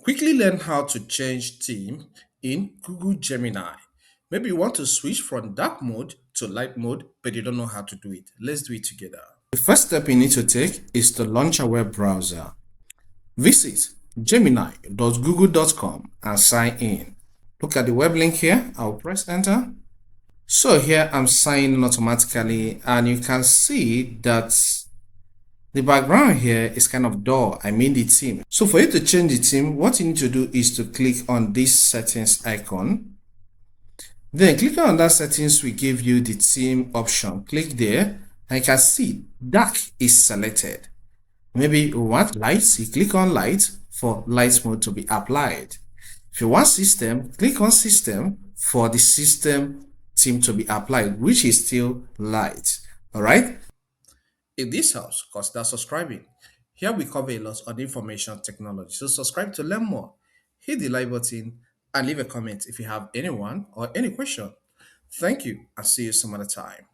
Quickly learn how to change theme in Google Gemini. Maybe you want to switch from dark mode to light mode, but you don't know how to do it. Let's do it together. The first step you need to take is to launch a web browser. Visit gemini.google.com and sign in. Look at the web link here. I'll press enter. So here I'm signing in automatically, and you can see that the background here is kind of dull. I mean the theme. So for you to change the theme, what you need to do is to click on this settings icon. Then clicking on that settings will give you the theme option. Click there and you can see dark is selected. Maybe you want lights, you click on light for light mode to be applied. If you want system, click on system for the system theme to be applied, which is still light. All right. If this helps, consider subscribing. Here we cover a lot on information technology. So subscribe to learn more. Hit the like button and leave a comment if you have anyone or any question. Thank you and see you some other time.